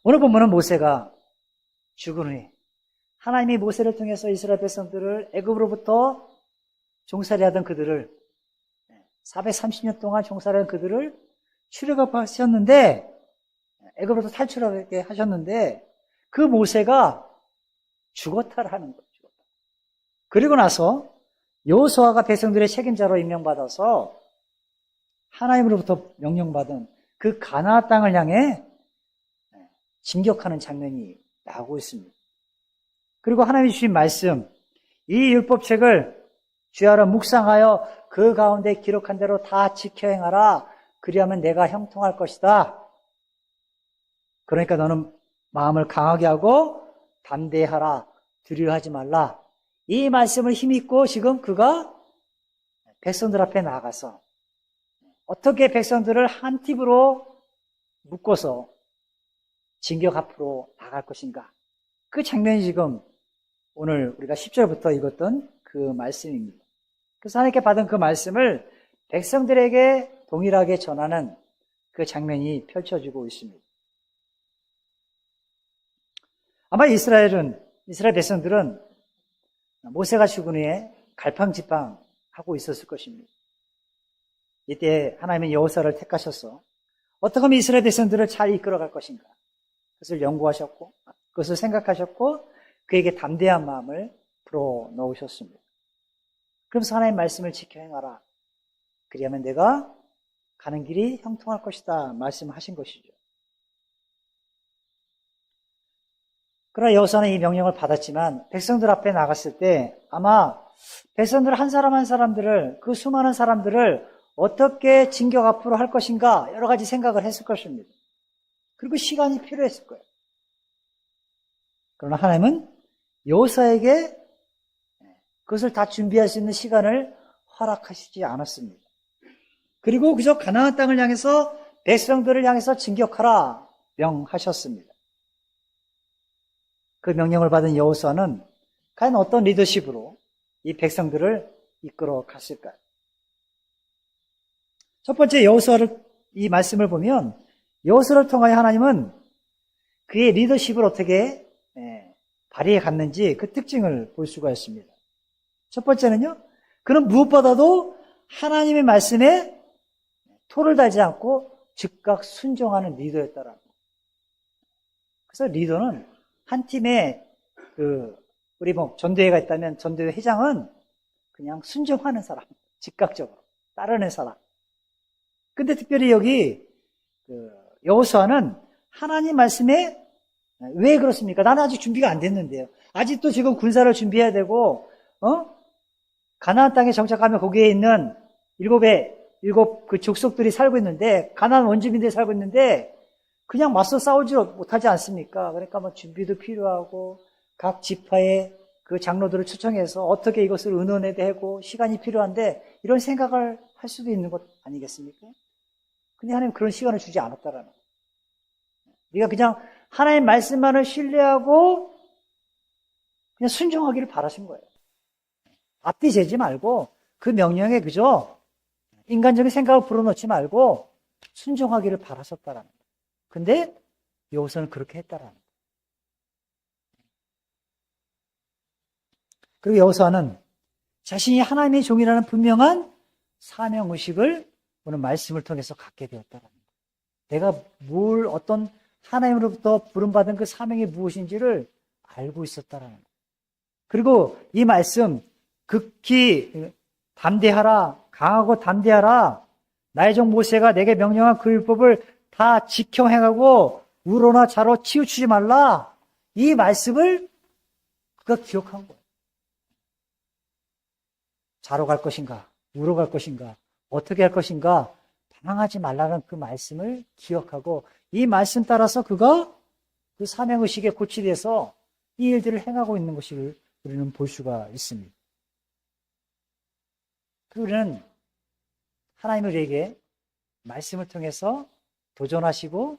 오늘 본문은 모세가 죽은 후에 하나님이 모세를 통해서 이스라엘 백성들을 애굽으로부터 종살이하던 그들을 430년 동안 종살이한 그들을 출애굽하셨는데 애굽으로부터 탈출하게 하셨는데 그 모세가 죽었다라는 거죠. 그리고 나서 여호수아가 백성들의 책임자로 임명받아서 하나님으로부터 명령받은 그 가나안 땅을 향해 진격하는 장면이 나오고 있습니다. 그리고 하나님이 주신 말씀, 이 율법책을 주야로 묵상하여 그 가운데 기록한 대로 다 지켜 행하라. 그리하면 내가 형통할 것이다. 그러니까 너는 마음을 강하게 하고 담대하라. 두려워하지 말라. 이 말씀을 힘입고 지금 그가 백성들 앞에 나가서 어떻게 백성들을 한 팁으로 묶어서 진격 앞으로 나갈 것인가. 그 장면이 지금 오늘 우리가 10절부터 읽었던 그 말씀입니다. 그래서 하나님께 받은 그 말씀을 백성들에게 동일하게 전하는 그 장면이 펼쳐지고 있습니다. 아마 이스라엘 백성들은 모세가 죽은 후에 갈팡질팡하고 있었을 것입니다. 이때 하나님은 여호수아를 택하셔서 어떻게 하면 이스라엘 백성들을 잘 이끌어갈 것인가. 그것을 연구하셨고 그것을 생각하셨고 그에게 담대한 마음을 불어넣으셨습니다. 그러면서 하나님의 말씀을 지켜 행하라. 그리하면 내가 가는 길이 형통할 것이다 말씀하신 것이죠. 그러나 여호수아는 이 명령을 받았지만 백성들 앞에 나갔을 때 아마 백성들 한 사람 한 사람들을 그 수많은 사람들을 어떻게 진격 앞으로 할 것인가 여러 가지 생각을 했을 것입니다. 그리고 시간이 필요했을 거예요. 그러나 하나님은 여호수아에게 그것을 다 준비할 수 있는 시간을 허락하시지 않았습니다. 그리고 그저 가나안 땅을 향해서 백성들을 향해서 진격하라 명하셨습니다. 그 명령을 받은 여호수아는 과연 어떤 리더십으로 이 백성들을 이끌어 갔을까요? 첫 번째 이 말씀을 보면 여호수아를 통하여 하나님은 그의 리더십을 어떻게 발휘해 갔는지 그 특징을 볼 수가 있습니다. 첫 번째는요, 그는 무엇보다도 하나님의 말씀에 토를 달지 않고 즉각 순종하는 리더였다라고. 그래서 리더는 한 팀에 우리 전대회가 있다면 전대회 회장은 그냥 순종하는 사람, 즉각적으로 따르는 사람. 근데 특별히 여기 여호수아는 하나님 말씀에 왜 그렇습니까? 나는 아직 준비가 안 됐는데요. 아직도 지금 군사를 준비해야 되고, 가나안 땅에 정착하면 거기에 있는 일곱 그 족속들이 살고 있는데, 가나안 원주민들이 살고 있는데, 그냥 맞서 싸우지 못하지 않습니까? 그러니까 뭐 준비도 필요하고, 각 지파의 그 장로들을 초청해서 어떻게 이것을 의논해내고 시간이 필요한데, 이런 생각을 할 수도 있는 것 아니겠습니까? 근데 하나님 그런 시간을 주지 않았다라는 거예요. 네가 그냥 하나님 말씀만을 신뢰하고 그냥 순종하기를 바라신 거예요. 앞뒤 재지 말고 그 명령에 그저 인간적인 생각을 불어넣지 말고 순종하기를 바라셨다라는 거예요. 근데 여호수아는 그렇게 했다라는 거예요. 그리고 여호수아는 자신이 하나님의 종이라는 분명한 사명의식을 오늘 말씀을 통해서 갖게 되었다라는 거예요. 내가 어떤 하나님으로부터 부름받은 그 사명이 무엇인지를 알고 있었다라는 거예요. 그리고 이 말씀, 극히 담대하라, 강하고 담대하라, 나의 종 모세가 내게 명령한 그 율법을 다 지켜 행하고 우로나 좌로 치우치지 말라. 이 말씀을 그가 기억한 거예요. 좌로 갈 것인가, 우로 갈 것인가, 어떻게 할 것인가, 방황하지 말라는 그 말씀을 기억하고 이 말씀 따라서 그가 그 사명의식에 고치돼서 이 일들을 행하고 있는 것을 우리는 볼 수가 있습니다. 우리는 하나님은 우리에게 말씀을 통해서 도전하시고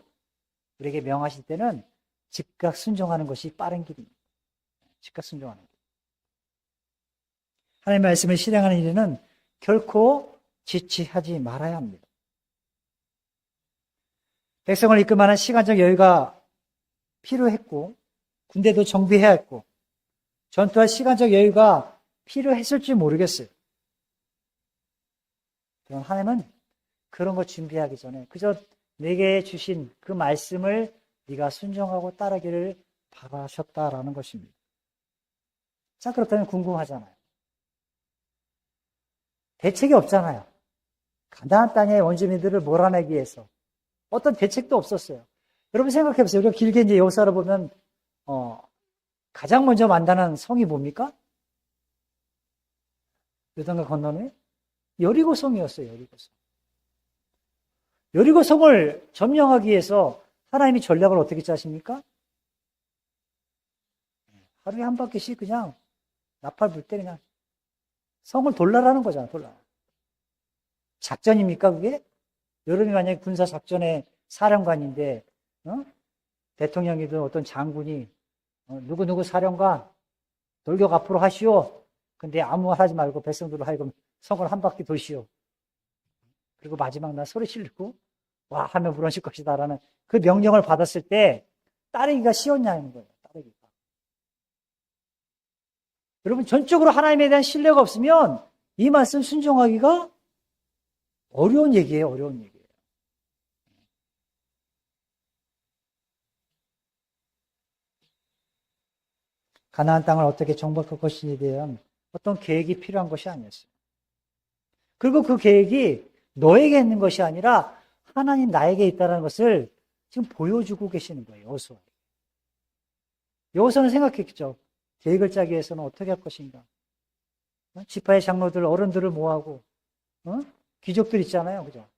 우리에게 명하실 때는 즉각 순종하는 것이 빠른 길입니다. 즉각 순종하는 길. 하나님의 말씀을 실행하는 일에는 결코 지체하지 말아야 합니다. 백성을 이끌 만한 시간적 여유가 필요했고, 군대도 정비해야 했고, 전투할 시간적 여유가 필요했을지 모르겠어요. 그럼 하나님은 그런 거 준비하기 전에 그저 내게 주신 그 말씀을 네가 순종하고 따르기를 바라셨다라는 것입니다. 자, 그렇다면 궁금하잖아요. 대책이 없잖아요. 가나안 땅의 원주민들을 몰아내기 위해서 어떤 대책도 없었어요. 여러분 생각해 보세요. 우리가 길게 이제 역사를 보면 가장 먼저 만나는 성이 뭡니까? 요단강 건너에 여리고성이었어요. 여리고성. 여리고성을 점령하기 위해서 하나님이 전략을 어떻게 짜십니까? 하루에 한 바퀴씩 그냥 나팔 불 때 그냥 성을 돌라라는 거잖아. 돌라. 작전입니까 그게? 여러분이 만약에 군사작전의 사령관인데 대통령이든 어떤 장군이 누구누구 사령관 돌격 앞으로 하시오. 근데 아무 말 하지 말고 백성들로 하여금 성을 한 바퀴 도시오. 그리고 마지막 날 소리 지르고 와 하면 물어실 것이다 라는 그 명령을 받았을 때 따르기가 쉬웠냐는 거예요. 따르기가. 여러분 전적으로 하나님에 대한 신뢰가 없으면 이 말씀 순종하기가 어려운 얘기예요. 어려운 얘기예요. 가나안 땅을 어떻게 정복할 것인지에 대한 어떤 계획이 필요한 것이 아니었어요. 그리고 그 계획이 너에게 있는 것이 아니라 하나님 나에게 있다는 것을 지금 보여주고 계시는 거예요. 여호수아. 여호수아는 생각했겠죠. 계획을 짜기 위해서는 어떻게 할 것인가. 지파의 장로들, 어른들을 모아고 귀족들 있잖아요. 그죠?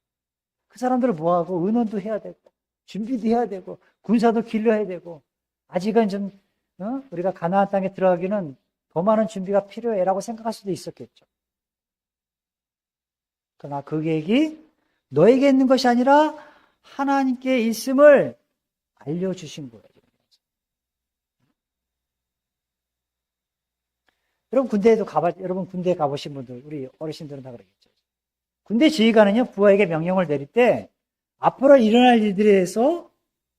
그 사람들을 모아고 의논도 해야 되고 준비도 해야 되고 군사도 길러야 되고 아직은 좀 우리가 가나안 땅에 들어가기는 더 많은 준비가 필요해라고 생각할 수도 있었겠죠. 그러나 그 계획이 너에게 있는 것이 아니라 하나님께 있음을 알려주신 거예요. 여러분 군대에 가보신 분들, 우리 어르신들은 다 그러겠죠. 군대 지휘관은요, 부하에게 명령을 내릴 때 앞으로 일어날 일들에 대해서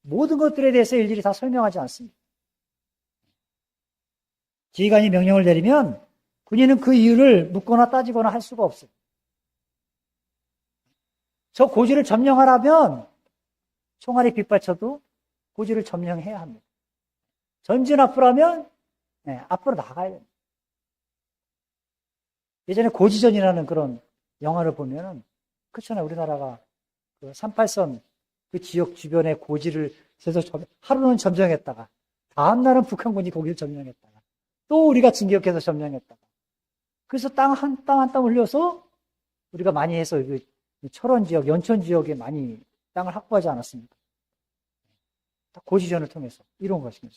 모든 것들에 대해서 일일이 다 설명하지 않습니다. 지휘관이 명령을 내리면 군인은 그 이유를 묻거나 따지거나 할 수가 없어요. 저 고지를 점령하라면 총알이 빗받쳐도 고지를 점령해야 합니다. 전진 앞으로 하면 앞으로 나가야 됩니다. 예전에 고지전이라는 그런 영화를 보면은 그렇잖아요. 우리나라가 그 38선 그 지역 주변의 고지를 그래서 하루는 점령했다가 다음 날은 북한군이 거기를 점령했다가 또 우리가 진격해서 점령했다가 그래서 땅 한 땅 올려서 우리가 많이 해서 그 철원 지역, 연천 지역에 많이 땅을 확보하지 않았습니까? 고지전을 통해서 이룬 것입니다.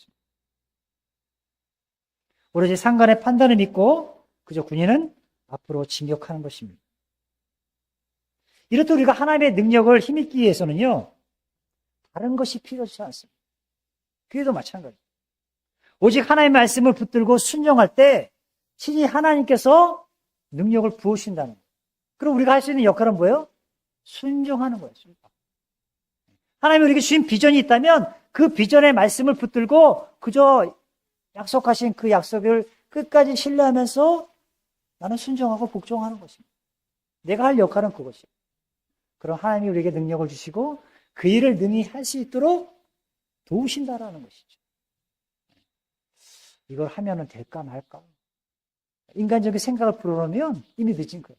오로지 상관의 판단을 믿고 그저 군인은 앞으로 진격하는 것입니다. 이렇듯 우리가 하나님의 능력을 힘입기 위해서는요, 다른 것이 필요하지 않습니다. 그에도 마찬가지입니다. 오직 하나님의 말씀을 붙들고 순종할 때 친히 하나님께서 능력을 부으신다는 거예요. 그럼 우리가 할 수 있는 역할은 뭐예요? 순종하는 거예요. 순종. 하나님이 우리에게 주신 비전이 있다면 그 비전의 말씀을 붙들고 그저 약속하신 그 약속을 끝까지 신뢰하면서 나는 순종하고 복종하는 것입니다. 내가 할 역할은 그것이에요. 그럼 하나님이 우리에게 능력을 주시고 그 일을 능히 할 수 있도록 도우신다라는 것이죠. 이걸 하면은 될까 말까? 인간적인 생각을 불어넣으면 이미 늦은 거예요.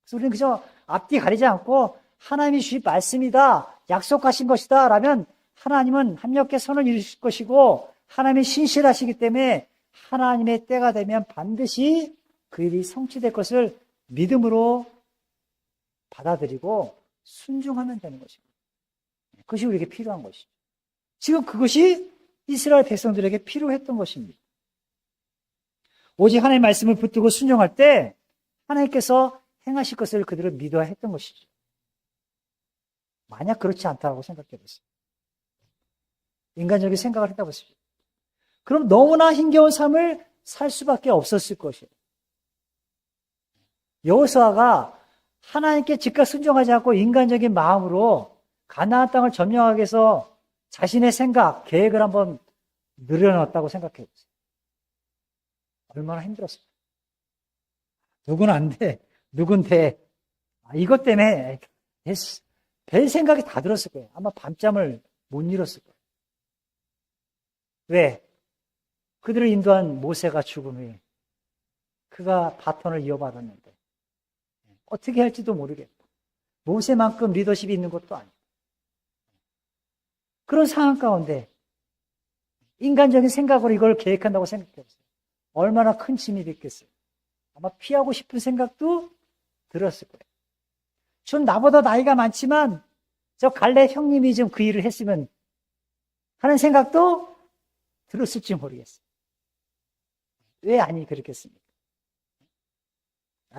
그래서 우리는 그저 앞뒤 가리지 않고 하나님이 주신 말씀이다, 약속하신 것이다 라면 하나님은 합력의 선을 이루실 것이고 하나님이 신실하시기 때문에 하나님의 때가 되면 반드시 그 일이 성취될 것을 믿음으로 받아들이고 순종하면 되는 것입니다. 그것이 우리에게 필요한 것이죠. 지금 그것이 이스라엘 백성들에게 필요했던 것입니다. 오직 하나님의 말씀을 붙들고 순종할 때 하나님께서 행하실 것을 그들을 믿어야 했던 것이죠. 만약 그렇지 않다고 생각해 보세요. 인간적인 생각을 했다고 보십시오. 그럼 너무나 힘겨운 삶을 살 수밖에 없었을 것이에요. 여호수아가 하나님께 즉각 순종하지 않고 인간적인 마음으로 가나안 땅을 점령하기 위해서 자신의 생각, 계획을 한번 늘어놨다고 생각해 보세요. 얼마나 힘들었어요. 누구는 안 돼. 누군 돼. 이것 때문에 별 생각이 다 들었을 거예요. 아마 밤잠을 못 이뤘을 거예요. 왜? 그들을 인도한 모세가 죽은 후에 그가 바톤을 이어받았는데 어떻게 할지도 모르겠고 모세만큼 리더십이 있는 것도 아니고 그런 상황 가운데 인간적인 생각으로 이걸 계획한다고 생각해보세요. 얼마나 큰 짐이 됐겠어요. 아마 피하고 싶은 생각도 들었을 거예요. 좀 나보다 나이가 많지만 저 갈래 형님이 좀 그 일을 했으면 하는 생각도 들었을지 모르겠어요. 왜 아니 그렇겠습니까?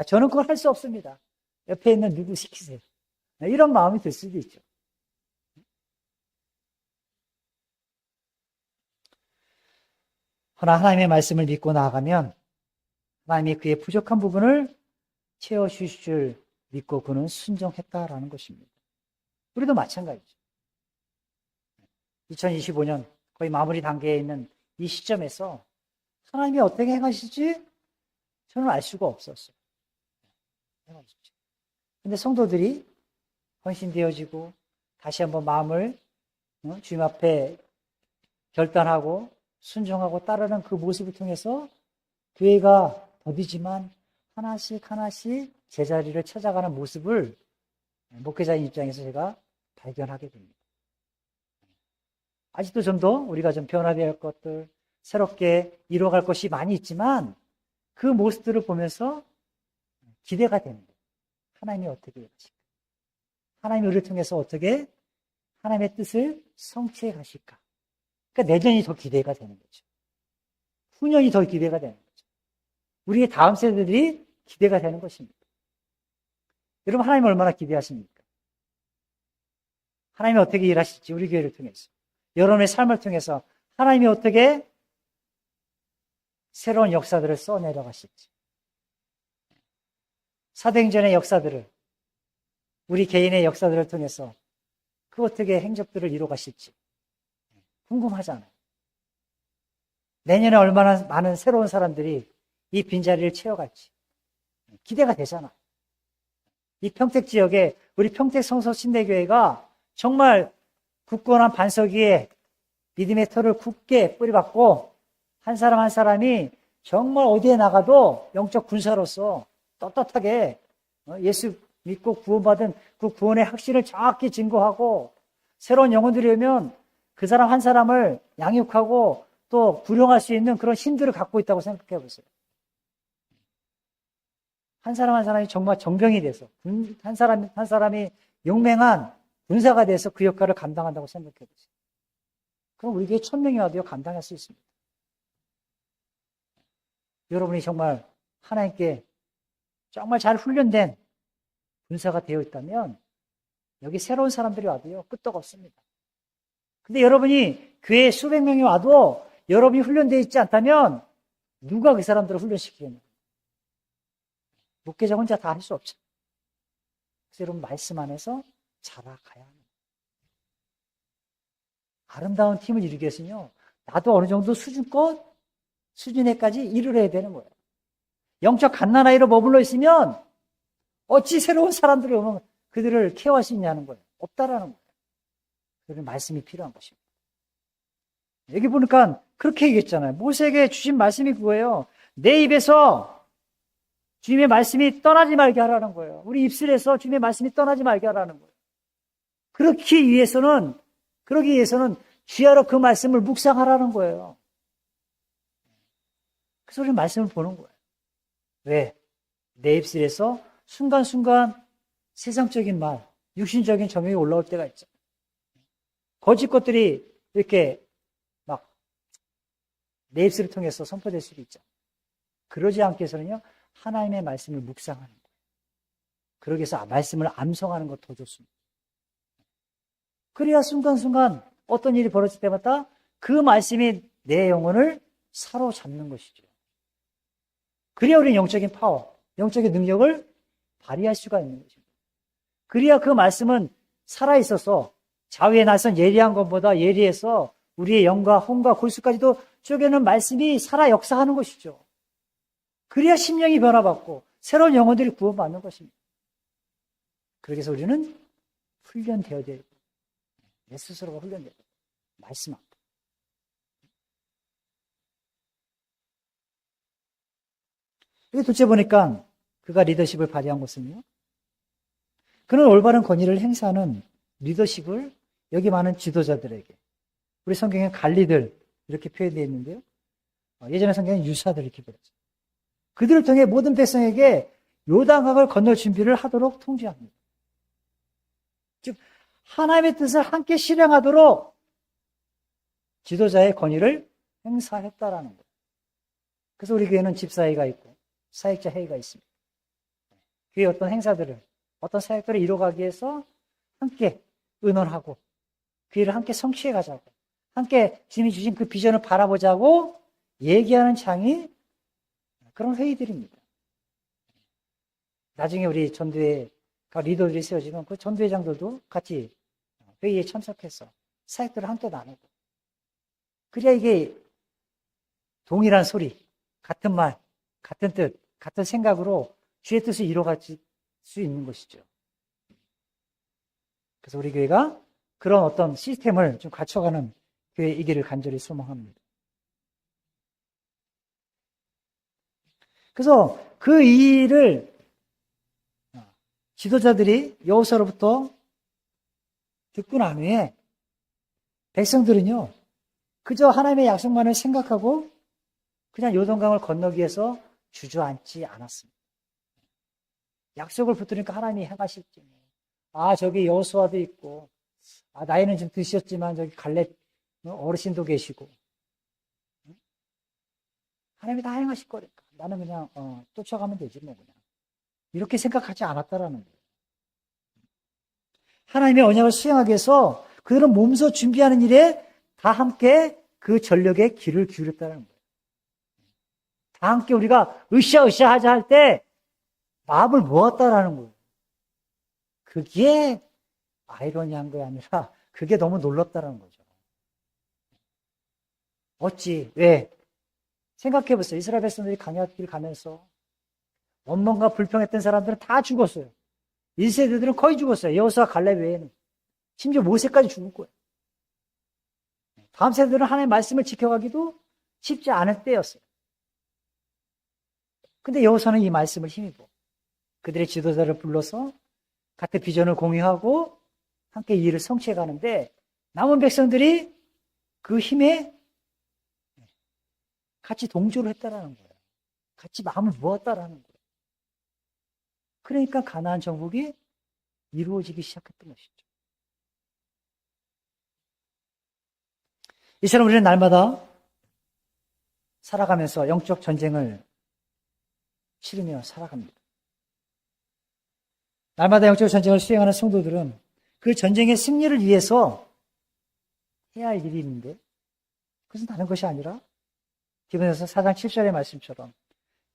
저는 그걸 할 수 없습니다. 옆에 있는 누구 시키세요. 이런 마음이 들 수도 있죠. 그러나 하나님의 말씀을 믿고 나아가면 하나님이 그의 부족한 부분을 채워주실 줄 믿고 그는 순종했다라는 것입니다. 우리도 마찬가지죠. 2025년 거의 마무리 단계에 있는 이 시점에서 하나님이 어떻게 행하실지 저는 알 수가 없었어요. 근데 성도들이 헌신되어지고 다시 한번 마음을 주님 앞에 결단하고 순종하고 따르는 그 모습을 통해서 교회가 더디지만 하나씩 하나씩 제자리를 찾아가는 모습을 목회자인 입장에서 제가 발견하게 됩니다. 아직도 좀 더 우리가 좀 변화되어야 할 것들, 새롭게 이루어갈 것이 많이 있지만 그 모습들을 보면서 기대가 되는 거예요. 하나님이 어떻게 하실까? 하나님이 우리를 통해서 어떻게 하나님의 뜻을 성취해 가실까? 그러니까 내년이 더 기대가 되는 거죠. 후년이 더 기대가 되는 거죠. 우리의 다음 세대들이 기대가 되는 것입니다. 여러분 하나님 얼마나 기대하십니까? 하나님이 어떻게 일하실지 우리 교회를 통해서 여러분의 삶을 통해서 하나님이 어떻게 새로운 역사들을 써내려 가실지 사도행전의 역사들을 우리 개인의 역사들을 통해서 그 어떻게 행적들을 이루어 가실지 궁금하잖아요. 내년에 얼마나 많은 새로운 사람들이 이 빈자리를 채워갈지 기대가 되잖아요. 이 평택 지역에 우리 평택 성서 침례교회가 정말 굳건한 반석 위에 믿음의 털을 굳게 뿌리박고 한 사람 한 사람이 정말 어디에 나가도 영적 군사로서 떳떳하게 예수 믿고 구원받은 그 구원의 확신을 정확히 증거하고 새로운 영혼들이 오면 그 사람 한 사람을 양육하고 또 구령할 수 있는 그런 힘들을 갖고 있다고 생각해 보세요. 한 사람 한 사람이 정말 정병이 돼서 한 사람 한 사람이 용맹한 군사가 돼서 그 역할을 감당한다고 생각해 보세요. 그럼 우리 교회 1000명이 와도요 감당할 수 있습니다. 여러분이 정말 하나님께 정말 잘 훈련된 군사가 되어 있다면 여기 새로운 사람들이 와도요 끄떡 없습니다. 근데 여러분이 교회에 수백 명이 와도 여러분이 훈련되어 있지 않다면 누가 그 사람들을 훈련시키겠냐? 목회자 혼자 다 할 수 없죠. 그래서 여러분 말씀 안에서 자라가야 합니다. 아름다운 팀을 이루기 위해서는요 나도 어느 정도 수준에까지 이르러야 되는 거예요. 영적 갓난아이로 머물러 있으면 어찌 새로운 사람들이 오면 그들을 케어할 수 있냐는 거예요. 없다라는 거예요. 그런 말씀이 필요한 것입니다. 여기 보니까 그렇게 얘기했잖아요. 모세에게 주신 말씀이 그거예요. 내 입에서 주님의 말씀이 떠나지 말게 하라는 거예요. 우리 입술에서 주님의 말씀이 떠나지 말게 하라는 거예요. 그러기 위해서는 주야로 그 말씀을 묵상하라는 거예요. 그래서 우리 말씀을 보는 거예요. 왜? 내 입술에서 순간순간 세상적인 말, 육신적인 정욕이 올라올 때가 있죠. 거짓 것들이 이렇게 막 내 입술을 통해서 선포될 수도 있죠. 그러지 않기 위해서는요, 하나님의 말씀을 묵상하는 거예요. 그러기 위해서 말씀을 암송하는 것 더 좋습니다. 그래야 순간순간 어떤 일이 벌어질 때마다 그 말씀이 내 영혼을 사로잡는 것이죠. 그래야 우리는 영적인 파워, 영적인 능력을 발휘할 수가 있는 것입니다. 그래야 그 말씀은 살아있어서 좌우에 나선 예리한 것보다 예리해서 우리의 영과 혼과 골수까지도 쪼개는 말씀이 살아 역사하는 것이죠. 그래야 심령이 변화받고 새로운 영혼들이 구원받는 것입니다. 그러기 위해서 우리는 훈련되어야 되고 내 스스로가 훈련되어야 되고 말씀하고. 둘째 보니까 그가 리더십을 발휘한 것은요. 그는 올바른 권위를 행사하는 리더십을 여기 많은 지도자들에게, 우리 성경에 관리들 이렇게 표현되어 있는데요. 예전에 성경에 유사들 이렇게 그랬죠. 그들을 통해 모든 백성에게 요단강을 건널 준비를 하도록 통지합니다. 즉 하나님의 뜻을 함께 실행하도록 지도자의 권위를 행사했다라는 거예요. 그래서 우리 교회는 집사회가 있고 사역자 회의가 있습니다. 교회의 어떤 행사들을, 어떤 사역들을 이루어가기 위해서 함께 의논하고 교회를 함께 성취해 가자고, 함께 주님이 주신 그 비전을 바라보자고 얘기하는 장이 그런 회의들입니다. 나중에 우리 전도회가 리더들이 세워지면 그 전도회장들도 같이 회의에 참석해서 사역들을 함께 나누고, 그래야 이게 동일한 소리, 같은 말, 같은 뜻, 같은 생각으로 주의 뜻을 이루어갈 수 있는 것이죠. 그래서 우리 교회가 그런 어떤 시스템을 좀 갖춰가는 교회이기를 간절히 소망합니다. 그래서 그 일을 지도자들이 여호수아로부터 듣고 난 후에 백성들은요, 그저 하나님의 약속만을 생각하고 그냥 요단강을 건너기 위해서 주저앉지 않았습니다. 약속을 붙들으니까 하나님이 행하실지. 저기 여호수아도 있고, 나이는 좀 드셨지만 저기 갈렙 어르신도 계시고, 하나님이 다 행하실 거니까 나는 그냥 쫓아가면 되지 뭐 그냥. 이렇게 생각하지 않았다라는 거예요. 하나님의 언약을 수행하기 위해서 그들은 몸소 준비하는 일에 다 함께 그 전력에 귀를 기울였다는 거예요. 다 함께 우리가 으쌰으쌰 하자 할 때 마음을 모았다라는 거예요. 그게 아이러니한 게 아니라 그게 너무 놀랍다라는 거죠. 어찌, 왜? 생각해 보세요. 이스라엘 백성들이 광야길 가면서 원망과 불평했던 사람들은 다 죽었어요. 1세대들은 거의 죽었어요. 여호수아 갈렙 외에는. 심지어 모세까지 죽을 거예요. 다음 세대들은 하나님의 말씀을 지켜가기도 쉽지 않을 때였어요. 근데 여호수아는 이 말씀을 힘입어 그들의 지도자를 불러서 같은 비전을 공유하고 함께 이 일을 성취해 가는데, 남은 백성들이 그 힘에 같이 동조를 했다라는 거예요. 같이 마음을 모았다라는 거예요. 그러니까 가나안 정복이 이루어지기 시작했던 것이죠. 이처럼 우리는 날마다 살아가면서 영적 전쟁을 치르며 살아갑니다. 날마다 영적 전쟁을 수행하는 성도들은 그 전쟁의 승리를 위해서 해야 할 일이 있는데, 그것은 다른 것이 아니라 디모데후서 4장 7절의 말씀처럼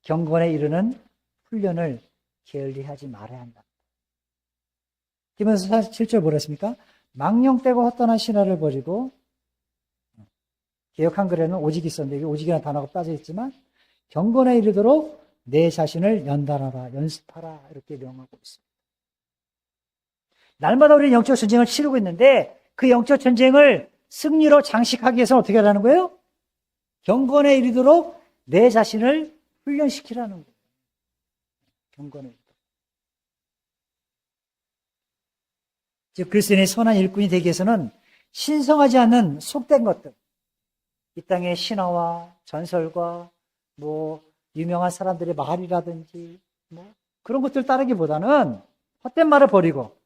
경건에 이르는 훈련을 게을리하지 말아야 한다. 디모데후서 4장 7절 뭐라 했습니까? 망령되고 헛되는 신화를 버리고, 개역 한글에는 오직이 있었는데 여기 오직이라는 단어가 빠져 있지만, 경건에 이르도록 내 자신을 연단하라, 연습하라 이렇게 명하고 있습니다. 날마다 우리는 영적 전쟁을 치르고 있는데, 그 영적 전쟁을 승리로 장식하기 위해서는 어떻게 하라는 거예요? 경건에 이르도록 내 자신을 훈련시키라는 거예요. 경건에 이르도록. 즉 그리스도인의 선한 일꾼이 되기 위해서는 신성하지 않는 속된 것들, 이 땅의 신화와 전설과 유명한 사람들의 말이라든지 그런 것들 따르기보다는 헛된 말을 버리고,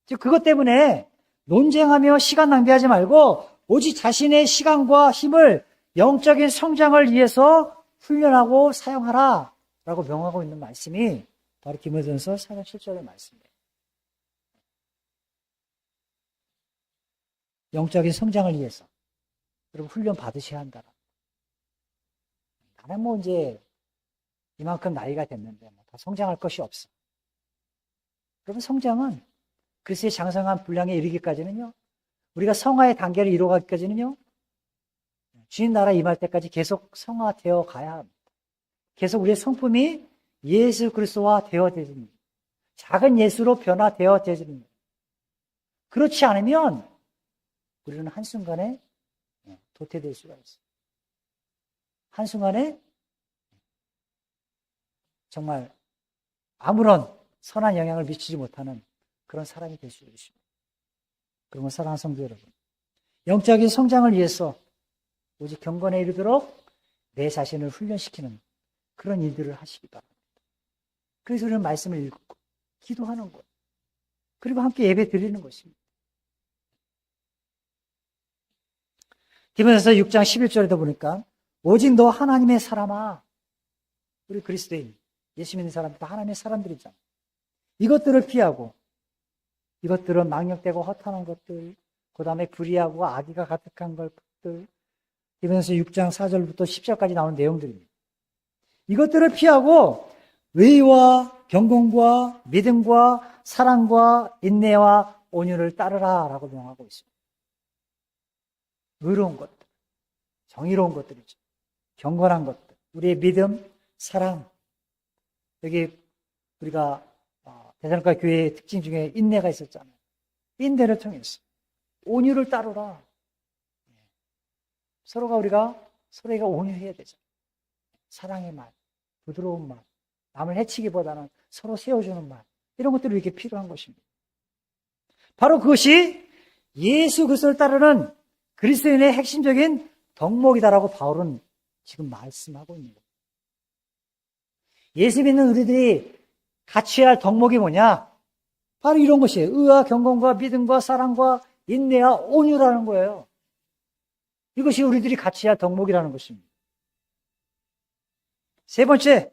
즉 그것 때문에 논쟁하며 시간 낭비하지 말고 오직 자신의 시간과 힘을 영적인 성장을 위해서 훈련하고 사용하라 라고 명하고 있는 말씀이 바로 디모데전서 4장 7절의 말씀이에요. 영적인 성장을 위해서 여러분 훈련 받으셔야 한다. 나는 이제 이만큼 나이가 됐는데 다 성장할 것이 없어. 여러분 성장은 그리스도의 장성한 분량에 이르기까지는요, 우리가 성화의 단계를 이루어가기까지는요, 주님 나라 임할 때까지 계속 성화되어 가야 합니다. 계속 우리의 성품이 예수 그리스도와 되어지는, 작은 예수로 변화되어지는. 그렇지 않으면 우리는 한순간에 도태될 수가 있어요. 한순간에 정말 아무런 선한 영향을 미치지 못하는 그런 사람이 될 수 있습니다. 그러면 사랑하는 성도 여러분, 영적인 성장을 위해서 오직 경건에 이르도록 내 자신을 훈련시키는 그런 일들을 하시기 바랍니다. 그래서 우리는 말씀을 읽고 기도하는 것, 그리고 함께 예배 드리는 것입니다. 디모데서 6장 11절에도 보니까 오직 너 하나님의 사람아, 우리 그리스도인, 예수 믿는 사람들 다 하나님의 사람들이잖아. 이것들을 피하고, 이것들은 망령되고 허탄한 것들, 그 다음에 불의하고 악의가 가득한 것들, 디모데서 6장 4절부터 10절까지 나오는 내용들입니다. 이것들을 피하고 의와 경건과 믿음과 사랑과 인내와 온유를 따르라 라고 명하고 있습니다. 의로운 것들, 정의로운 것들이죠. 경건한 것들, 우리의 믿음, 사랑. 여기 우리가 데살로니가 교회의 특징 중에 인내가 있었잖아요. 인내를 통해서 온유를 따르라. 서로가 온유해야 되잖아요. 사랑의 말, 부드러운 말, 남을 해치기보다는 서로 세워주는 말, 이런 것들이 이렇게 필요한 것입니다. 바로 그것이 예수 그리스도를 따르는 그리스도인의 핵심적인 덕목이다라고 바울은 지금 말씀하고 있는 거예요. 예수 믿는 우리들이 갖춰야 할 덕목이 뭐냐? 바로 이런 것이에요. 의와 경건과 믿음과 사랑과 인내와 온유라는 거예요. 이것이 우리들이 갖춰야 할 덕목이라는 것입니다. 세 번째,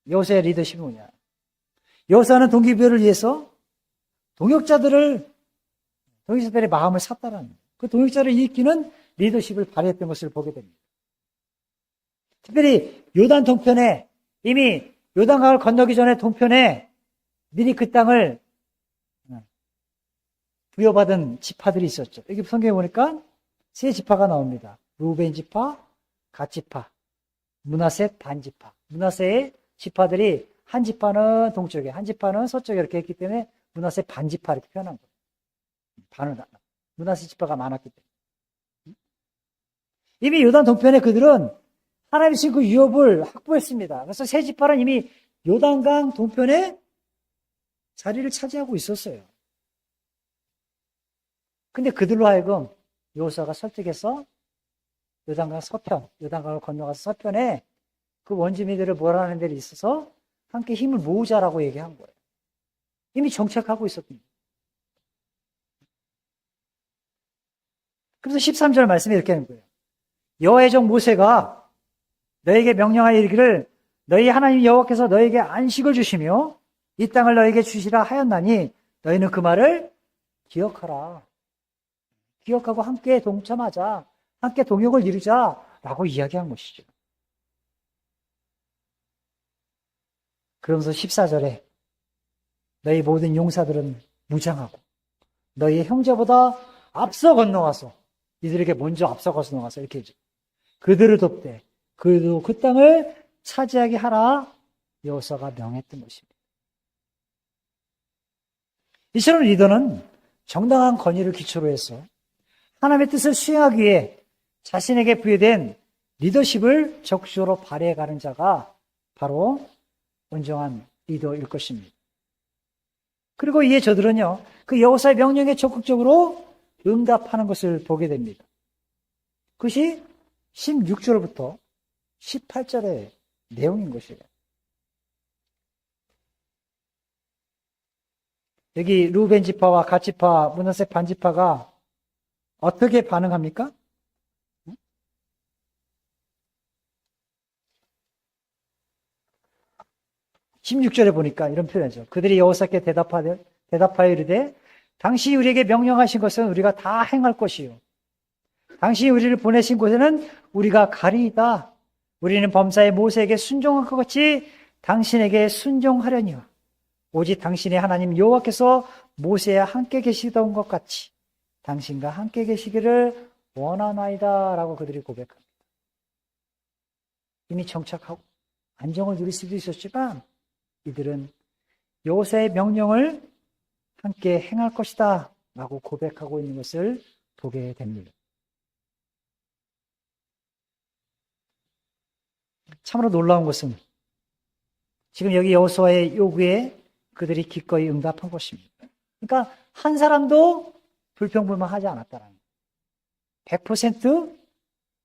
여호사의 리더십이 뭐냐? 여호사는 동기부여를 위해서 동역자들의 마음을 샀다라는 거예요. 그 동역자를 일으키는 리더십을 발휘했던 것을 보게 됩니다. 특별히 요단 동편에, 이미 요단강을 건너기 전에 동편에 미리 그 땅을 부여받은 지파들이 있었죠. 여기 성경에 보니까 세 지파가 나옵니다. 루벤 지파, 갓 지파, 므낫셋 반지파. 므낫셋의 지파들이 한 지파는 동쪽에, 한 지파는 서쪽에 이렇게 했기 때문에 므낫셋 반지파 이렇게 표현한 거예요. 므낫셋 지파가 많았기 때문에. 이미 요단 동편에 그들은 하나님이 주신 그 유업을 확보했습니다. 그래서 세 지파는 이미 요단강 동편에 자리를 차지하고 있었어요. 근데 그들로 하여금 여호수아가 설득해서 요단강 서편, 요단강을 건너가서 서편에 그 원주민들을 몰아내는 데를 있어서 함께 힘을 모으자라고 얘기한 거예요. 이미 정착하고 있었습니다. 그래서 13절 말씀에 이렇게 하는 거예요. 여호와의 종 모세가 너에게 명령하여 이르기를 너희 하나님 여호와께서 너에게 안식을 주시며 이 땅을 너에게 주시라 하였나니 너희는 그 말을 기억하라. 기억하고 함께 동참하자. 함께 동역을 이루자라고 이야기한 것이죠. 그러면서 14절에 너희 모든 용사들은 무장하고 너희 형제보다 앞서 건너가서 이들에게 먼저 앞서 건너가서 이렇게 해줘. 그들을 돕되 그들도 그 땅을 차지하게 하라 여호수아가 명했던 것입니다. 이처럼 리더는 정당한 권위를 기초로 해서 하나님의 뜻을 수행하기 위해 자신에게 부여된 리더십을 적극적으로 발휘해가는 자가 바로 온전한 리더일 것입니다. 그리고 이에 저들은요, 그 여호사의 명령에 적극적으로 응답하는 것을 보게 됩니다. 그것이 16절부터 18절의 내용인 것이에요. 여기 루벤 지파와 갓 지파, 므낫셋 반 지파가 어떻게 반응합니까? 16절에 보니까 이런 표현이죠. 그들이 여호사께 대답하여 이르되 당신이 우리에게 명령하신 것은 우리가 다 행할 것이요 당신이 우리를 보내신 곳에는 우리가 가리이다. 우리는 범사의 모세에게 순종한 것 같이 당신에게 순종하려니와 오직 당신의 하나님 여호와께서 모세와 함께 계시던 것 같이 당신과 함께 계시기를 원하나이다 라고 그들이 고백합니다. 이미 정착하고 안정을 누릴 수도 있었지만 이들은 여호수아의 명령을 함께 행할 것이다 라고 고백하고 있는 것을 보게 됩니다. 참으로 놀라운 것은 지금 여기 여호수아의 요구에 그들이 기꺼이 응답한 것입니다. 그러니까 한 사람도 불평불만하지 않았다는 거예요. 100%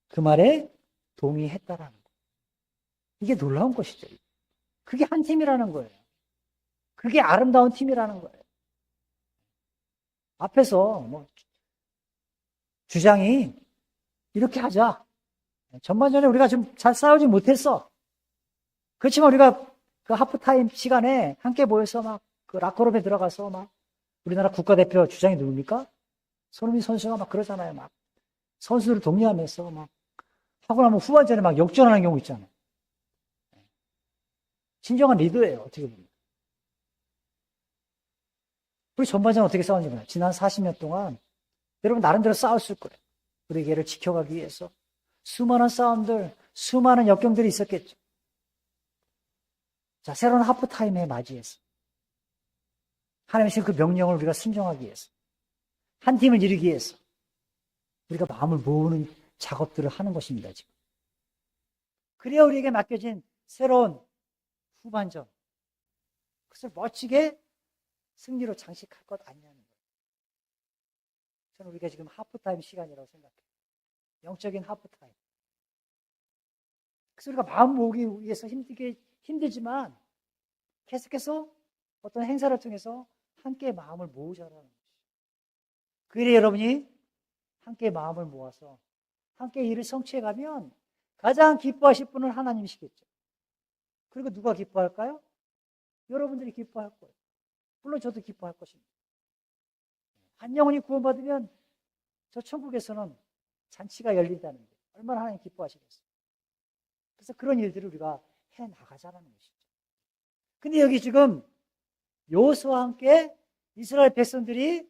그 말에 동의했다라는 거예요. 이게 놀라운 것이죠. 그게 한 팀이라는 거예요. 그게 아름다운 팀이라는 거예요. 앞에서 뭐 주장이 이렇게 하자. 전반전에 우리가 좀 잘 싸우지 못했어. 그렇지만 우리가 그 하프타임 시간에 함께 모여서 막 그 라커룸에 들어가서 막 우리나라 국가대표 주장이 누굽니까? 손흥민 선수가 막 그러잖아요. 막 선수들을 독려하면서 막 하고 나면 후반전에 막 역전하는 경우 있잖아요. 진정한 리더예요. 어떻게 보면. 우리 전반전 어떻게 싸웠는지 몰라요. 지난 40년 동안 여러분 나름대로 싸웠을 거예요. 우리에게를 지켜가기 위해서 수많은 싸움들, 수많은 역경들이 있었겠죠. 자, 새로운 하프타임에 맞이해서 하나님의 그 명령을 우리가 순종하기 위해서 한 팀을 이루기 위해서 우리가 마음을 모으는 작업들을 하는 것입니다. 지금. 그래야 우리에게 맡겨진 새로운 후반전, 그것을 멋지게 승리로 장식할 것 아니냐는 거예요. 저는 우리가 지금 하프타임 시간이라고 생각해요. 영적인 하프타임. 그래서 우리가 마음 모으기 위해서 힘들지만 계속해서 어떤 행사를 통해서 함께 마음을 모으자라는 거죠. 그래 여러분이 함께 마음을 모아서 함께 일을 성취해가면 가장 기뻐하실 분은 하나님이시겠죠. 그리고 누가 기뻐할까요? 여러분들이 기뻐할 거예요. 물론 저도 기뻐할 것입니다. 한 영혼이 구원받으면 저 천국에서는 잔치가 열린다는 게 얼마나 하나님 기뻐하시겠어요. 그래서 그런 일들을 우리가 해나가자는 것이죠. 근데 여기 지금 여호수아와 함께 이스라엘 백성들이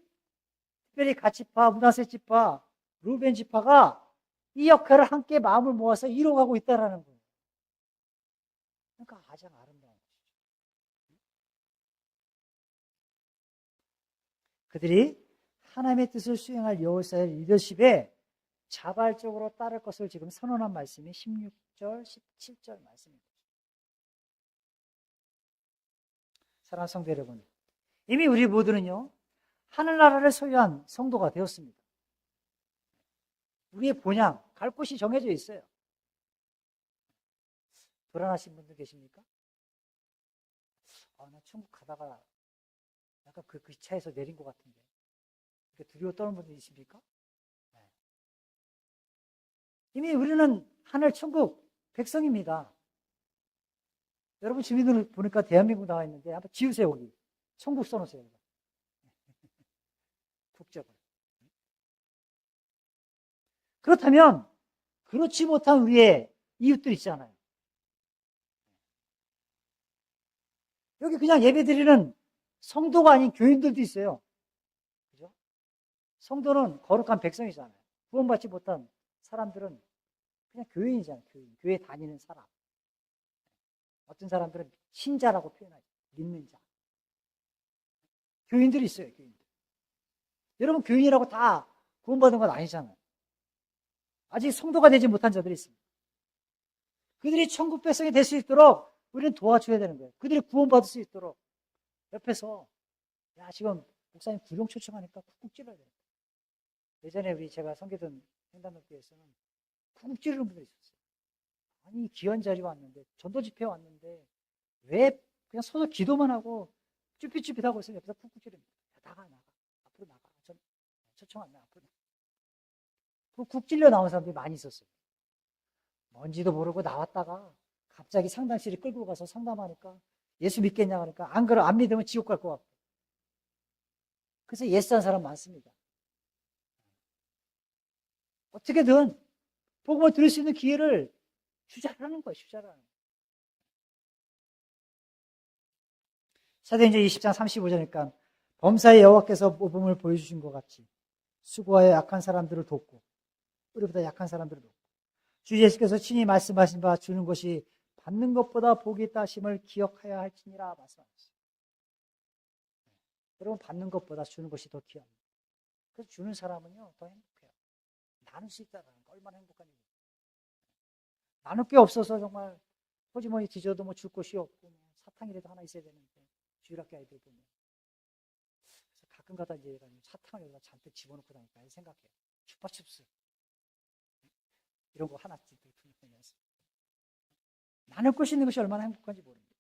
특별히 갓지파, 므낫세 지파, 루벤 지파가 이 역할을 함께 마음을 모아서 이뤄가고 있다는 거예요. 그러니까 가장 아름다운 것이죠. 그들이 하나님의 뜻을 수행할 여호수아의 리더십에 자발적으로 따를 것을 지금 선언한 말씀이 16절, 17절 말씀입니다. 사랑하는 성도 여러분, 이미 우리 모두는요, 하늘나라를 소유한 성도가 되었습니다. 우리의 본향, 갈 곳이 정해져 있어요. 불안하신 분들 계십니까? 나 천국 가다가 약간 그 차에서 내린 것 같은데. 이렇게 두려워 떠는 분들 있습니까? 네. 이미 우리는 하늘 천국 백성입니다. 여러분 주민들 보니까 대한민국 나와 있는데 한번 지우세요, 여기. 천국 써놓으세요. 국적을. 그렇다면 그렇지 못한 우리의 이웃들 있잖아요. 여기 그냥 예배드리는 성도가 아닌 교인들도 있어요. 그죠? 성도는 거룩한 백성이잖아요. 구원받지 못한 사람들은 그냥 교인이잖아요. 교인. 교회 다니는 사람. 어떤 사람들은 신자라고 표현하죠. 믿는 자. 교인들이 있어요. 교인들. 여러분 교인이라고 다 구원받은 건 아니잖아요. 아직 성도가 되지 못한 자들이 있습니다. 그들이 천국 백성이 될 수 있도록 우리는 도와줘야 되는 거예요. 그들이 구원받을 수 있도록. 옆에서 야 지금 목사님 구령 초청하니까 쿡쿡 찔러야 돼요. 예전에 제가 섬기던 횡단교회에서는 쿡쿡 찌르는 분들이 있었어요. 아니 귀한 자리 왔는데 전도 집회 왔는데 왜 그냥 서서 기도만 하고 쭈삣쭈삣하고 있으면 옆에서 쿡쿡 찌릅니다. 나가 앞으로 나가. 초청 안 나. 앞으로 나가. 쿡 찔려 나온 사람들이 많이 있었어요. 뭔지도 모르고 나왔다가 갑자기 상담실에 끌고 가서 상담하니까 예수 믿겠냐 하니까 안 믿으면 지옥 갈 것 같고. 그래서 예스한 사람 많습니다. 어떻게든 복음을 들을 수 있는 기회를 주자라는 거예요. 주자라는 거예요. 사도행전 20장 35절이니까 범사에 여호와께서 모범을 보여주신 것 같이 수고하여 약한 사람들을 돕고, 우리보다 약한 사람들을 돕고, 주 예수께서 친히 말씀하신 바 주는 것이 받는 것보다 복이 있다 하심을 기억하여야 할지니라 말씀하셨어요. 여러분, 받는 것보다 주는 것이 더 귀합니다. 그래서 주는 사람은요, 더 행복해요. 나눌 수 있다는 거 얼마나 행복한 일이에요. 나눌 게 없어서 정말 호주머니 뒤져도 뭐 줄 곳이 없고, 사탕이라도 하나 있어야 되는데, 주일학교 아이들 보면. 그래서 가끔 가다 이제 사탕을 여기다 잔뜩 집어넣고 다니까 생각해요. 슈퍼칩스. 이런 거 하나씩 들면서. 나눌 것이 있는 것이 얼마나 행복한지 모릅니다.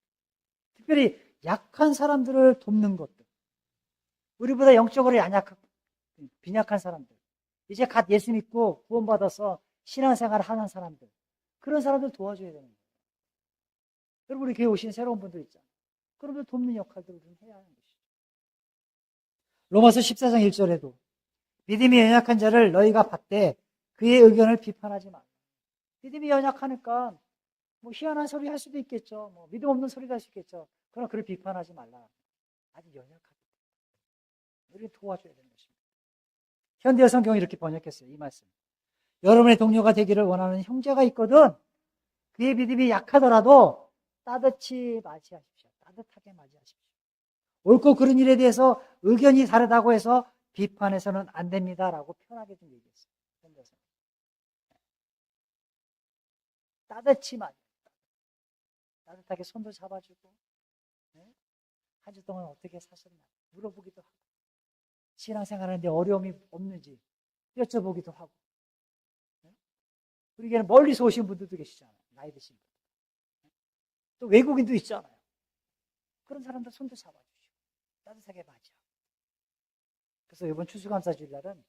특별히 약한 사람들을 돕는 것들. 우리보다 영적으로 빈약한 사람들. 이제 갓 예수 믿고 구원받아서 신앙생활을 하는 사람들. 그런 사람들 도와줘야 되는 거예요. 여러분, 우리 교회 오신 새로운 분들 있잖아요. 그런 분들 돕는 역할들을 좀 해야 하는 것이죠. 로마서 14장 1절에도 믿음이 연약한 자를 너희가 받되 그의 의견을 비판하지 마. 믿음이 연약하니까 뭐 희한한 소리 할 수도 있겠죠. 뭐 믿음 없는 소리도 할 수 있겠죠. 그러나 그를 비판하지 말라. 아주 연약하다. 우리를 도와줘야 되는 것입니다. 현대어 성경이 이렇게 번역했어요. 이 말씀. 여러분의 동료가 되기를 원하는 형제가 있거든 그의 믿음이 약하더라도 따뜻히 맞이하십시오. 따뜻하게 맞이하십시오. 옳고 그른 일에 대해서 의견이 다르다고 해서 비판해서는 안 됩니다라고 편하게 좀 얘기했어요. 현대어 성경. 따뜻히 맞이하십시오. 따뜻하게 손도 잡아주고, 한 주 동안 어떻게 사셨나 물어보기도 하고, 신앙생활 하는데 어려움이 없는지 여쭤보기도 하고. 우리 교회는 멀리서 오신 분들도 계시잖아요. 나이 드신 분들. 또 외국인도 있잖아요. 그런 사람들 손도 잡아주시고 따뜻하게 맞이하고. 그래서 이번 추수감사주일날은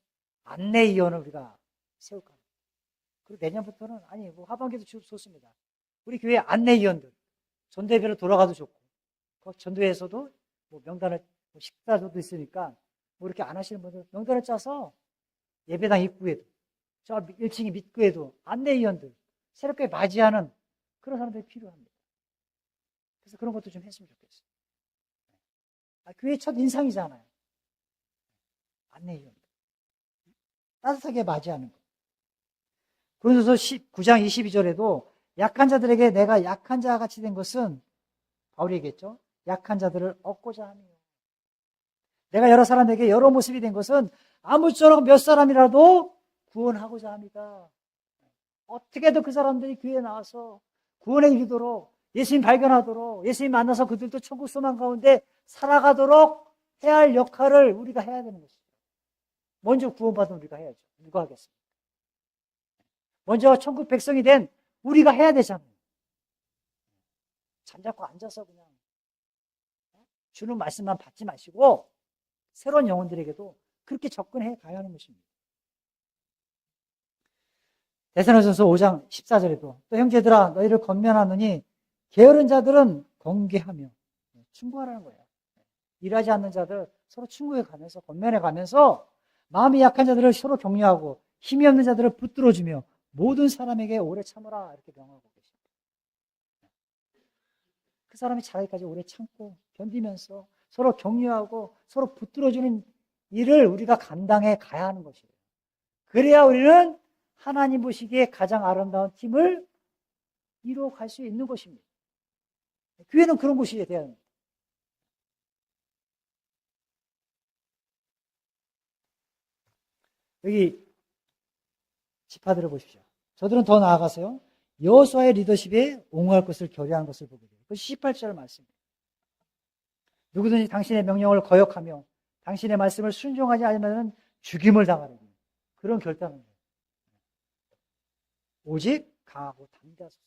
안내위원을 우리가 세울까 합니다. 그리고 내년부터는 뭐 하반기도 좋습니다. 우리 교회 안내위원들 전도회별로 돌아가도 좋고, 전도회에서도 뭐 명단을 식사도 있으니까 뭐 이렇게 안 하시는 분들 명단을 짜서 예배당 입구에도 저 1층 밑구에도 안내위원들 새롭게 맞이하는 그런 사람들이 필요합니다. 그래서 그런 것도 좀 했으면 좋겠어요. 교회 첫 인상이잖아요. 안내위원들 따뜻하게 맞이하는 것. 고린도서 9장 22절에도 약한 자들에게 내가 약한 자와 같이 된 것은 바울이 얘기했죠. 약한 자들을 얻고자 하며. 내가 여러 사람에게 여러 모습이 된 것은 아무쪼록 몇 사람이라도 구원하고자 합니다. 어떻게든 그 사람들이 교회에 나와서 구원에 이르도록 예수님 발견하도록 예수님 만나서 그들도 천국 소망 가운데 살아가도록 해야 할 역할을 우리가 해야 되는 것이죠. 먼저 구원받은 우리가 해야죠. 누가 하겠습니까? 먼저 천국 백성이 된 우리가 해야 되잖아요. 잠자코 앉아서 그냥 주는 말씀만 받지 마시고 새로운 영혼들에게도 그렇게 접근해 가야 하는 것입니다. 데살로니가서 5장 14절에도 또 형제들아 너희를 권면하노니 게으른 자들은 권계하며 충고하라는 거예요. 일하지 않는 자들 서로 충고해 가면서 권면해 가면서 마음이 약한 자들을 서로 격려하고 힘이 없는 자들을 붙들어주며 모든 사람에게 오래 참으라 이렇게 명하고 계십니다. 그 사람이 자라기까지 오래 참고 견디면서 서로 격려하고 서로 붙들어주는 일을 우리가 감당해 가야 하는 것이에요. 그래야 우리는 하나님 보시기에 가장 아름다운 팀을 이루어갈 수 있는 것입니다. 교회는 그런 곳이 돼야 합니다. 여기 지파들을 보십시오. 저들은 더 나아가서요. 여호수아의 리더십에 옹호할 것을 결의한 것을 보게 돼요. 그 18절 말씀입니다. 누구든지 당신의 명령을 거역하며 당신의 말씀을 순종하지 않으면 죽임을 당하리니 그런 결단을 해요. 오직 강하고 담대하소서.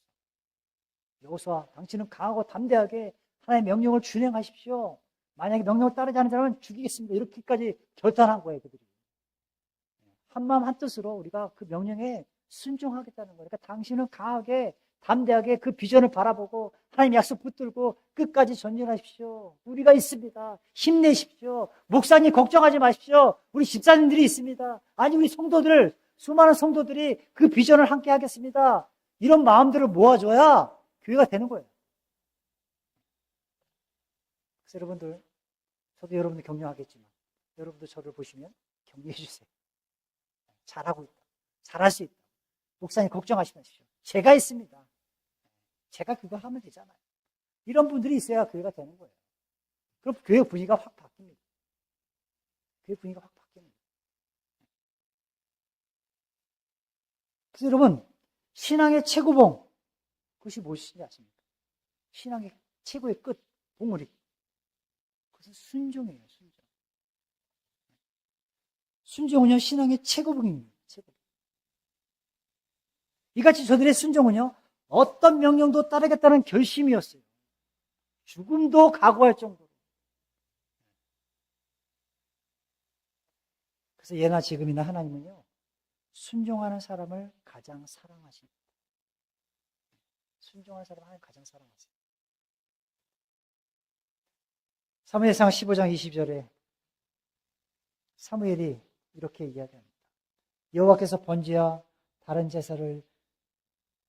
여호수아, 당신은 강하고 담대하게 하나님의 명령을 준행하십시오. 만약에 명령을 따르지 않는 사람은 죽이겠습니다. 이렇게까지 결단한 거예요, 그들이. 한마음 한뜻으로 우리가 그 명령에 순종하겠다는 거예요. 그러니까 당신은 강하게 담대하게 그 비전을 바라보고 하나님 약속 붙들고 끝까지 전진하십시오. 우리가 있습니다. 힘내십시오. 목사님 걱정하지 마십시오. 우리 집사님들이 있습니다. 아니 우리 성도들 수많은 성도들이 그 비전을 함께 하겠습니다. 이런 마음들을 모아줘야 교회가 되는 거예요. 그래서 여러분들 저도 여러분들 격려하겠지만 여러분들 저를 보시면 격려해 주세요. 잘하고 있다. 잘할 수 있다. 목사님 걱정하지 마십시오. 제가 있습니다. 제가 그거 하면 되잖아요. 이런 분들이 있어야 교회가 되는 거예요. 그럼 교회 분위기가 확 바뀝니다. 교회 분위기가 확 바뀝니다. 그래서 여러분, 신앙의 최고봉, 그것이 무엇인지 아십니까? 신앙의 최고의 끝, 봉우리. 그것은 순종이에요, 순종. 순종은요, 신앙의 최고봉입니다. 최고봉. 이같이 저들의 순종은요, 어떤 명령도 따르겠다는 결심이었어요. 죽음도 각오할 정도로. 그래서 예나 지금이나 하나님은요, 순종하는 사람을 가장 사랑하십니다. 순종하는 사람을 하나님 가장 사랑하세요. 사무엘상 15장 20절에 사무엘이 이렇게 이야기합니다. 여호와께서 번제와 다른 제사를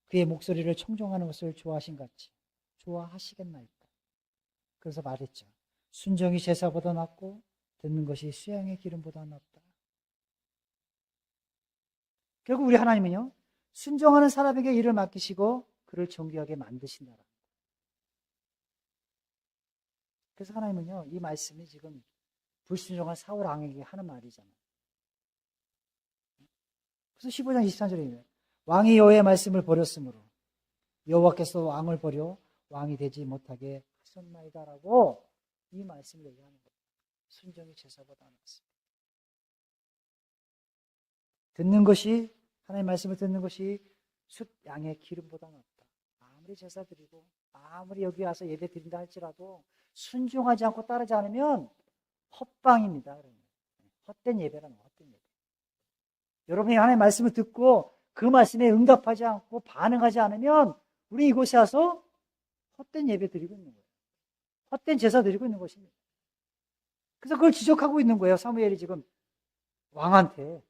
그의 목소리를 청종하는 것을 좋아하신 같이 좋아하시겠나이까. 그래서 말했죠. 순종이 제사보다 낫고 듣는 것이 수양의 기름보다 낫다. 결국 우리 하나님은요, 순종하는 사람에게 일을 맡기시고 그를 존귀하게 만드신다. 그래서 하나님은요, 이 말씀이 지금 불순종한 사울 왕에게 하는 말이잖아요. 그래서 15장 23절에 왕이 여호와의 말씀을 버렸으므로 여호와께서 왕을 버려 왕이 되지 못하게 하셨나이다라고 이 말씀을 얘기하는 거예요. 순종이 제사보다 낫습니다. 듣는 것이, 하나님의 말씀을 듣는 것이 숫 양의 기름보다 낫다. 아무리 제사 드리고 아무리 여기 와서 예배 드린다 할지라도 순종하지 않고 따르지 않으면 헛방입니다. 헛된 예배라는 거예요. 헛된 예배. 여러분이 하나님의 말씀을 듣고 그 말씀에 응답하지 않고 반응하지 않으면 우리 이곳에 와서 헛된 예배 드리고 있는 거예요. 헛된 제사 드리고 있는 것입니다. 그래서 그걸 지적하고 있는 거예요. 사무엘이 지금 왕한테.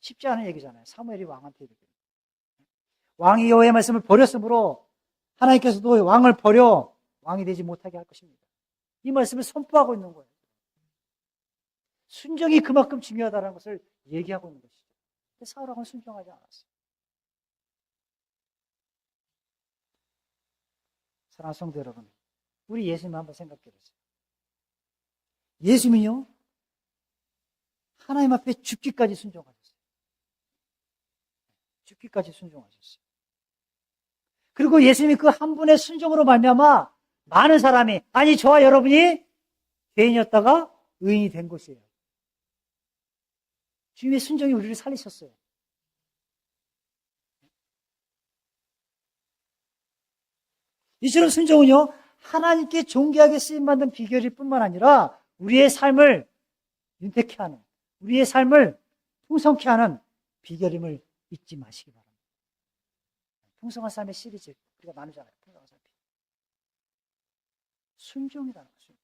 쉽지 않은 얘기잖아요. 사무엘이 왕한테 이렇게. 왕이 여호와의 말씀을 버렸으므로 하나님께서도 왕을 버려 왕이 되지 못하게 할 것입니다. 이 말씀을 선포하고 있는 거예요. 순종이 그만큼 중요하다는 것을 얘기하고 있는 것이죠. 근데 사울 왕은 순종하지 않았어요. 사랑하는 성도 여러분, 우리 예수님 한번 생각해 보세요. 예수님은요, 하나님 앞에 죽기까지 순종하셨어요. 죽기까지 순종하셨어요. 그리고 예수님이 그 한 분의 순종으로 말미암아 많은 사람이, 아니 저와 여러분이 죄인이었다가 의인이 된 것이에요. 주님의 순종이 우리를 살리셨어요. 이처럼 순종은요, 하나님께 존귀하게 쓰임받는 비결일 뿐만 아니라 우리의 삶을 윤택케 하는, 우리의 삶을 풍성케 하는 비결임을 잊지 마시기 바랍니다. 풍성한 삶의 시리즈 우리가 나누잖아요. 풍성한 삶. 순종이라는 거죠.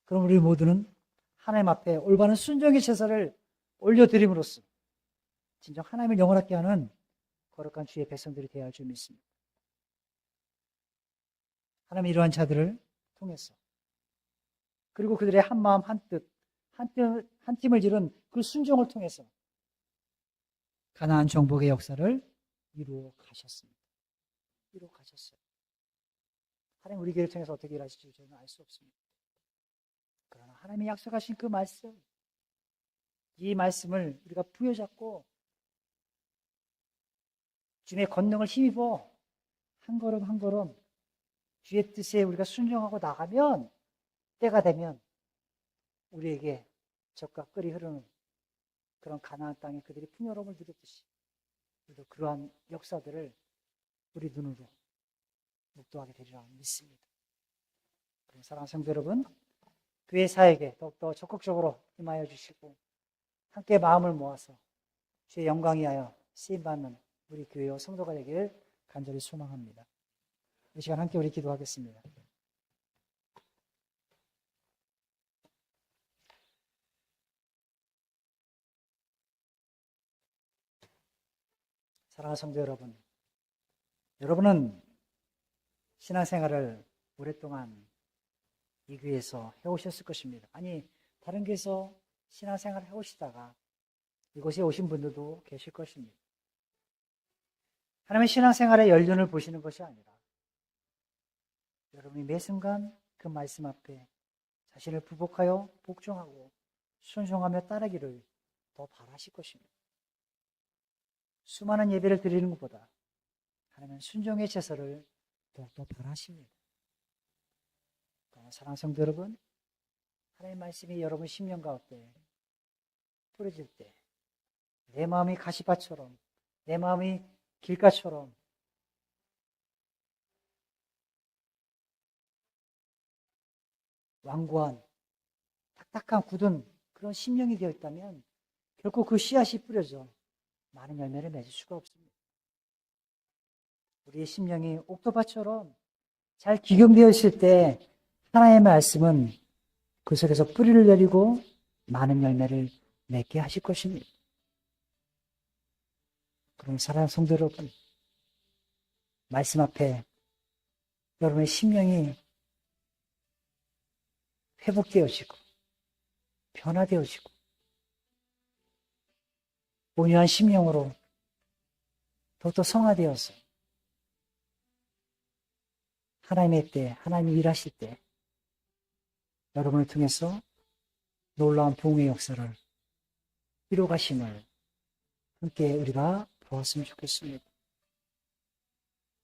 그럼 우리 모두는 하나님 앞에 올바른 순종의 제사를 올려드림으로써 진정 하나님을 영원하게 하는 거룩한 주의 백성들이 되어야 할 줄 믿습니다. 하나님이 이러한 자들을 통해서, 그리고 그들의 한 마음 한 뜻, 한 팀을 이룬 그 순종을 통해서 가나안 정복의 역사를 이루어 가셨습니다. 이루어 가셨어요. 하나님 우리 교회를 통해서 어떻게 일하실지 저는 알 수 없습니다. 그러나 하나님이 약속하신 그 말씀, 이 말씀을 우리가 부여잡고 주님의 권능을 힘입어 한 걸음 한 걸음 주의 뜻에 우리가 순종하고 나가면, 때가 되면 우리에게 젖과 꿀이 흐르는 그런 가나안 땅에 그들이 풍요로움을 누렸듯이 우리도 그러한 역사들을 우리 눈으로 묵도하게 되리라 믿습니다. 사랑하는 성도 여러분, 교회 사역에 더욱더 적극적으로 임하여 주시고 함께 마음을 모아서 주의 영광이 하여 쓰임받는 우리 교회와 성도가 되기를 간절히 소망합니다. 이 시간 함께 우리 기도하겠습니다. 사랑하는 성도 여러분, 여러분은 신앙생활을 오랫동안 이 교회에서 해오셨을 것입니다. 아니, 다른 교회에서 신앙생활을 해오시다가 이곳에 오신 분들도 계실 것입니다. 하나님의 신앙생활의 연륜을 보시는 것이 아니라 여러분이 매 순간 그 말씀 앞에 자신을 부복하여 복종하고 순종하며 따르기를 더 바라실 것입니다. 수많은 예배를 드리는 것보다 하나님은 순종의 제사를 더욱더 바라십니다. 사랑하는 성도 여러분, 하나님의 말씀이 여러분 심령 가운데 뿌려질 때 내 마음이 가시밭처럼, 내 마음이 길가처럼 완고한 딱딱한 굳은 그런 심령이 되어 있다면 결코 그 씨앗이 뿌려져 많은 열매를 맺을 수가 없습니다. 우리의 심령이 옥토밭처럼 잘 기경되어 있을 때 하나님의 말씀은 그 속에서 뿌리를 내리고 많은 열매를 맺게 하실 것입니다. 그럼 사랑하는 성도 여러분, 말씀 앞에 여러분의 심령이 회복되어지고 변화되어지고 온유한 심령으로 더욱더 성화되어서 하나님의 때, 하나님이 일하실 때 여러분을 통해서 놀라운 부흥의 역사를 이루어가심을 함께 우리가 보았으면 좋겠습니다.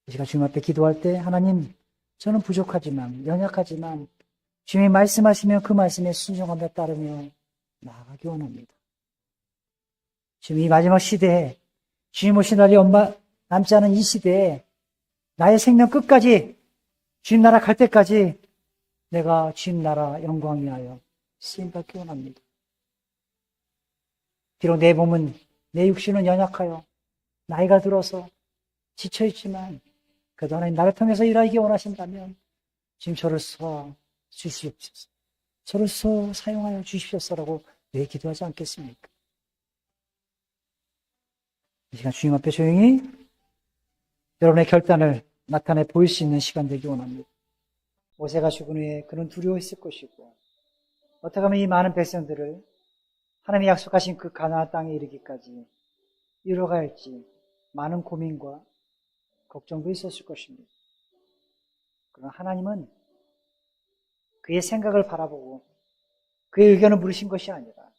이 시간 주님 앞에 기도할 때 하나님, 저는 부족하지만 연약하지만 주님이 말씀하시면 그 말씀에 순종하며 따르며 나아가기 원합니다. 지금 이 마지막 시대에 주님 오신 날이 남지 않은 이 시대에 나의 생명 끝까지 주님 나라 갈 때까지 내가 주님 나라 영광 위하여 쓰임받기 원합니다. 비록 내 몸은, 내 육신은 연약하여 나이가 들어서 지쳐있지만 그래도 하나님 나를 통해서 일하기 원하신다면 지금 저를 써 주시옵소서, 저를 써 사용하여 주십시오라고 왜 기도하지 않겠습니까? 이 시간 주님 앞에 조용히 여러분의 결단을 나타내 보일 수 있는 시간 되기 원합니다. 모세가 죽은 후에 그는 두려워했을 것이고 어떻게 하면 이 많은 백성들을 하나님이 약속하신 그 가나안 땅에 이르기까지 이뤄가야 할지 많은 고민과 걱정도 있었을 것입니다. 그러나 하나님은 그의 생각을 바라보고 그의 의견을 물으신 것이 아니라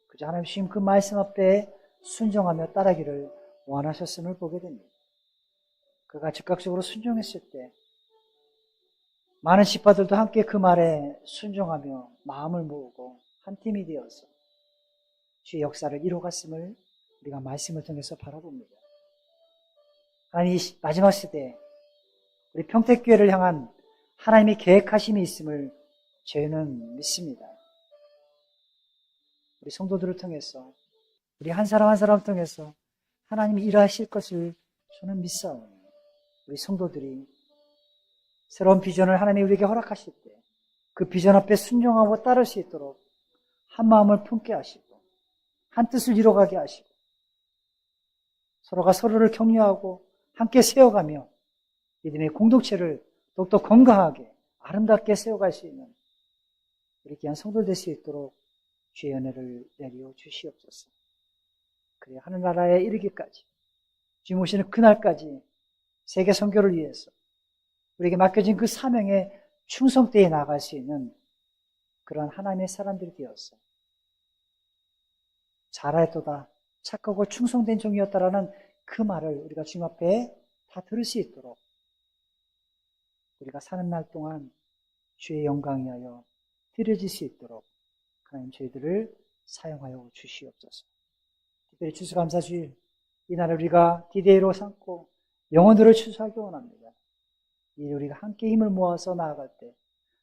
그저 하나님 주신 그 말씀 앞에 순종하며 따르기를 원하셨음을 보게 됩니다. 그가 즉각적으로 순종했을 때 많은 지파들도 함께 그 말에 순종하며 마음을 모으고 한 팀이 되어서 주의 역사를 이루어갔음을 우리가 말씀을 통해서 바라봅니다. 하나님, 이 마지막 시대에 우리 평택교회를 향한 하나님의 계획하심이 있음을 저희는 믿습니다. 우리 성도들을 통해서, 우리 한 사람 한 사람을 통해서 하나님이 일하실 것을 저는 믿사오니 우리 성도들이 새로운 비전을 하나님이 우리에게 허락하실 때 그 비전 앞에 순종하고 따를 수 있도록 한 마음을 품게 하시고 한 뜻을 이뤄가게 하시고 서로가 서로를 격려하고 함께 세워가며 믿음의 공동체를 더욱더 건강하게 아름답게 세워갈 수 있는 우리 귀한 성도 될 수 있도록 주의 은혜를 내려 주시옵소서. 그래 하늘나라에 이르기까지 주님 오시는 그날까지 세계 선교를 위해서 우리에게 맡겨진 그 사명에 충성되어 나아갈 수 있는 그런 하나님의 사람들이 되어서 잘하였도다, 착하고 충성된 종이었다라는 그 말을 우리가 주님 앞에 다 들을 수 있도록 우리가 사는 날 동안 주의 영광 위하여 드려질 수 있도록 하나님 저희들을 사용하여 주시옵소서. 특별히 추수감사주일 이 날을 우리가 디데이로 삼고 영혼들을 추수하기 원합니다. 이 우리가 함께 힘을 모아서 나아갈 때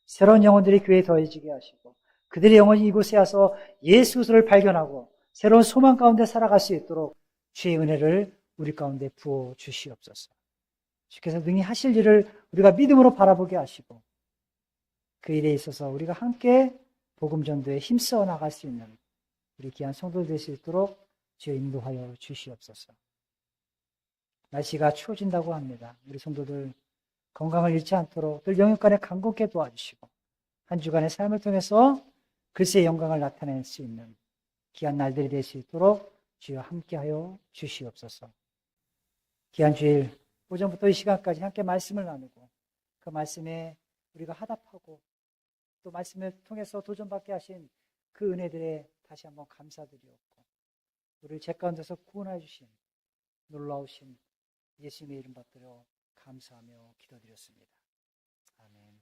새로운 영혼들이 교회에 더해지게 하시고 그들의 영혼이 이곳에 와서 예수 그리스도를 발견하고 새로운 소망 가운데 살아갈 수 있도록 주의 은혜를 우리 가운데 부어 주시옵소서. 주께서 능히 하실 일을 우리가 믿음으로 바라보게 하시고 그 일에 있어서 우리가 함께 복음 전도에 힘써 나갈 수 있는 우리 귀한 성도들 될 수 있도록 주여 인도하여 주시옵소서. 날씨가 추워진다고 합니다. 우리 성도들 건강을 잃지 않도록 늘 영육간에 강건케 도와주시고 한 주간의 삶을 통해서 그리스도의 영광을 나타낼 수 있는 귀한 날들이 될 수 있도록 주여 함께하여 주시옵소서. 귀한 주일 오전부터 이 시간까지 함께 말씀을 나누고 그 말씀에 우리가 화답하고 또 말씀을 통해서 도전받게 하신 그 은혜들에 다시 한번 감사드리옵고 우리를 죄 가운데서 구원해 주신 놀라우신 예수님의 이름 받들어 감사하며 기도드렸습니다. 아멘.